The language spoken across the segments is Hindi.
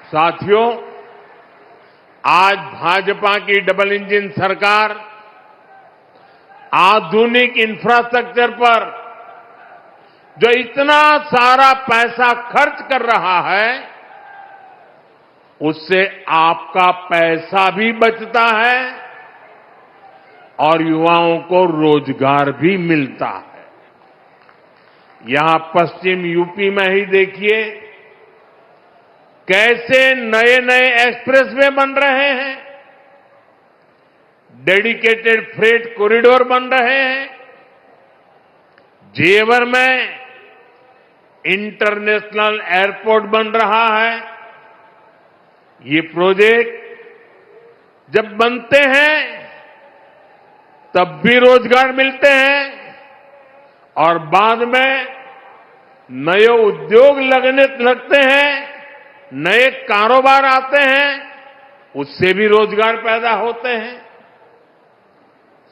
साथियों, आज भाजपा की डबल इंजन सरकार आधुनिक इंफ्रास्ट्रक्चर पर जो इतना सारा पैसा खर्च कर रहा है, उससे आपका पैसा भी बचता है और युवाओं को रोजगार भी मिलता है। यहां पश्चिम यूपी में ही देखिए कैसे नए नए एक्सप्रेसवे बन रहे हैं, डेडिकेटेड फ्रेट कॉरिडोर बन रहे हैं। जेवर में इंटरनेशनल एयरपोर्ट बन रहा है। ये प्रोजेक्ट जब बनते हैं तब भी रोजगार मिलते हैं और बाद में नए उद्योग लगते हैं, नए कारोबार आते हैं, उससे भी रोजगार पैदा होते हैं।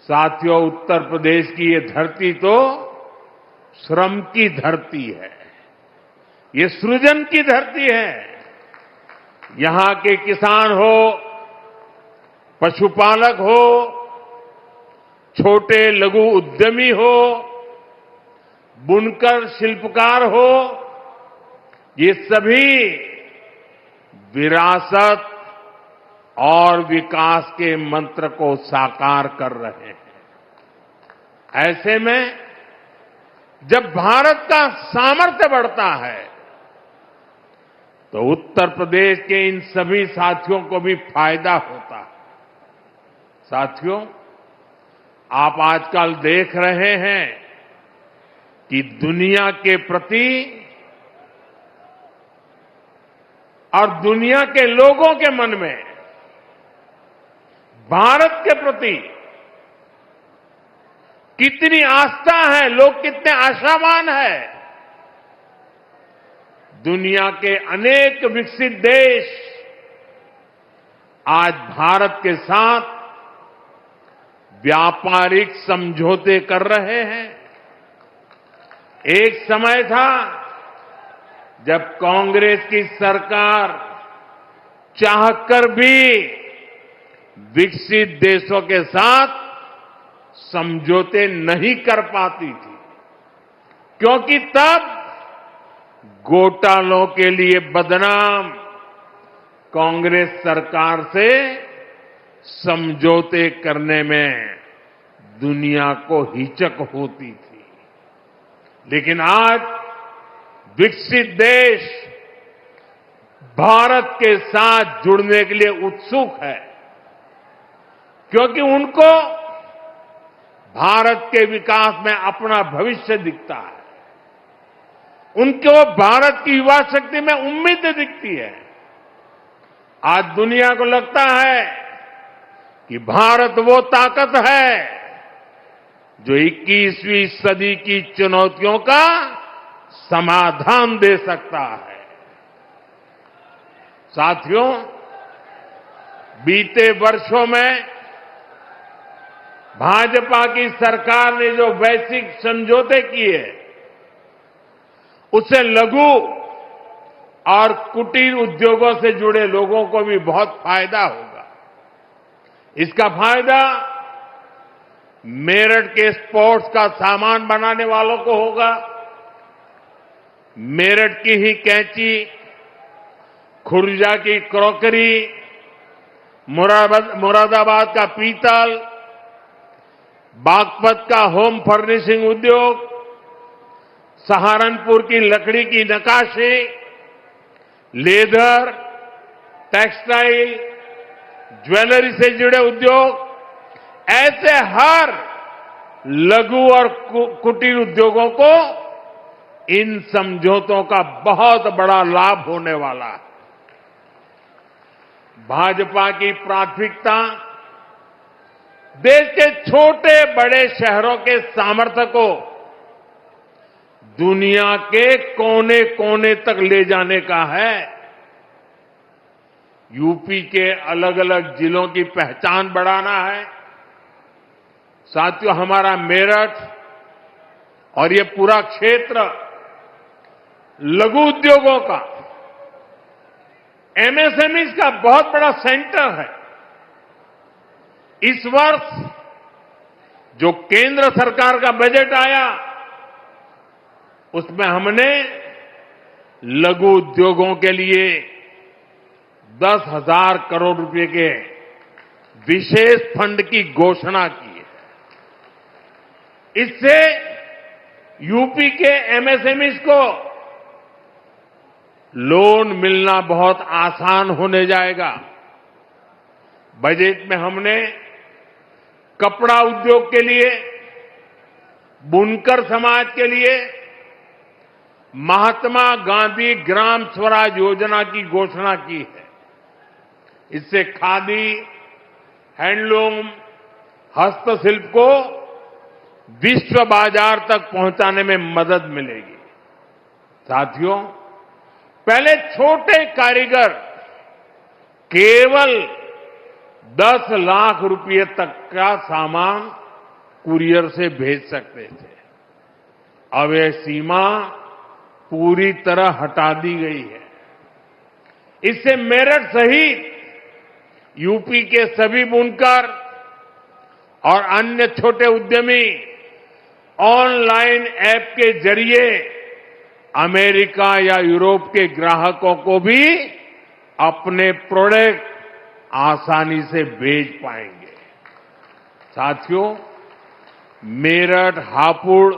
साथियों, उत्तर प्रदेश की ये धरती तो श्रम की धरती है, ये सृजन की धरती है। यहां के किसान हो, पशुपालक हो, छोटे लघु उद्यमी हो, बुनकर शिल्पकार हो, ये सभी विरासत और विकास के मंत्र को साकार कर रहे हैं। ऐसे में जब भारत का सामर्थ्य बढ़ता है तो उत्तर प्रदेश के इन सभी साथियों को भी फायदा होता है। साथियों, आप आजकल देख रहे हैं कि दुनिया के प्रति और दुनिया के लोगों के मन में भारत के प्रति कितनी आस्था है, लोग कितने आशावान हैं। दुनिया के अनेक विकसित देश आज भारत के साथ व्यापारिक समझौते कर रहे हैं। एक समय था जब कांग्रेस की सरकार चाहकर भी विकसित देशों के साथ समझौते नहीं कर पाती थी, क्योंकि तब घोटालों के लिए बदनाम कांग्रेस सरकार से समझौते करने में दुनिया को हिचक होती थी। लेकिन आज विकसित देश भारत के साथ जुड़ने के लिए उत्सुक है, क्योंकि उनको भारत के विकास में अपना भविष्य दिखता है। उनको भारत की युवा शक्ति में उम्मीद दिखती है। आज दुनिया को लगता है कि भारत वो ताकत है जो 21वीं सदी की चुनौतियों का समाधान दे सकता है। साथियों, बीते वर्षों में भाजपा की सरकार ने जो वैश्विक समझौते किए, उससे लघु और कुटीर उद्योगों से जुड़े लोगों को भी बहुत फायदा होगा। इसका फायदा मेरठ के स्पोर्ट्स का सामान बनाने वालों को होगा। मेरठ की ही कैंची, खुर्जा की क्रॉकरी, मुरादाबाद का पीतल, बागपत का होम फर्निशिंग उद्योग, सहारनपुर की लकड़ी की नक्काशी, लेदर, टेक्सटाइल, ज्वेलरी से जुड़े उद्योग, ऐसे हर लघु और कुटीर उद्योगों को इन समझौतों का बहुत बड़ा लाभ होने वाला है। भाजपा की प्राथमिकता देश के छोटे बड़े शहरों के सामर्थ्य को दुनिया के कोने कोने तक ले जाने का है। यूपी के अलग अलग जिलों की पहचान बढ़ाना है। साथियों, हमारा मेरठ और ये पूरा क्षेत्र लघु उद्योगों का एमएसएमई का बहुत बड़ा सेंटर है। इस वर्ष जो केंद्र सरकार का बजट आया, उसमें हमने लघु उद्योगों के लिए 10,000 करोड़ रुपए के विशेष फंड की घोषणा की है। इससे यूपी के एमएसएमईज को लोन मिलना बहुत आसान होने जाएगा। बजट में हमने कपड़ा उद्योग के लिए, बुनकर समाज के लिए महात्मा गांधी ग्राम स्वराज योजना की घोषणा की है। इससे खादी, हैंडलूम, हस्तशिल्प को विश्व बाजार तक पहुंचाने में मदद मिलेगी। साथियों, पहले छोटे कारीगर केवल 10 लाख रुपए तक का सामान कुरियर से भेज सकते थे। अब यह सीमा पूरी तरह हटा दी गई है। इससे मेरठ सहित यूपी के सभी बुनकर और अन्य छोटे उद्यमी ऑनलाइन ऐप के जरिए अमेरिका या यूरोप के ग्राहकों को भी अपने प्रोडक्ट आसानी से बेच पाएंगे। साथियों, मेरठ, हापुड़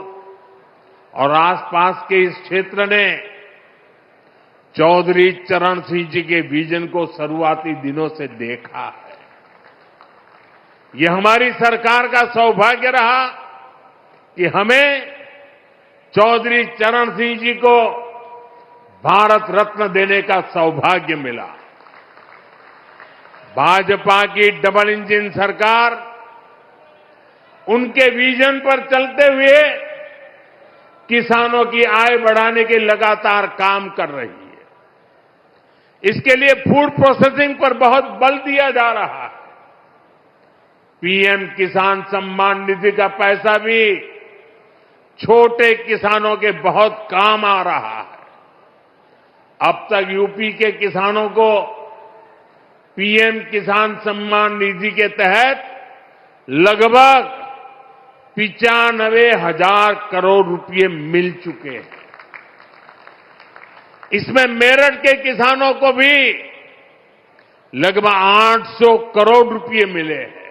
और आसपास के इस क्षेत्र ने चौधरी चरण सिंह जी के विजन को शुरुआती दिनों से देखा है। यह हमारी सरकार का सौभाग्य रहा कि हमें चौधरी चरण सिंह जी को भारत रत्न देने का सौभाग्य मिला। भाजपा की डबल इंजन सरकार उनके विजन पर चलते हुए किसानों की आय बढ़ाने के लगातार काम कर रही है। इसके लिए फूड प्रोसेसिंग पर बहुत बल दिया जा रहा है। पीएम किसान सम्मान निधि का पैसा भी छोटे किसानों के बहुत काम आ रहा है। अब तक यूपी के किसानों को पीएम किसान सम्मान निधि के तहत लगभग 95,000 करोड़ रुपए मिल चुके हैं। इसमें मेरठ के किसानों को भी लगभग 800 करोड़ रुपए मिले हैं।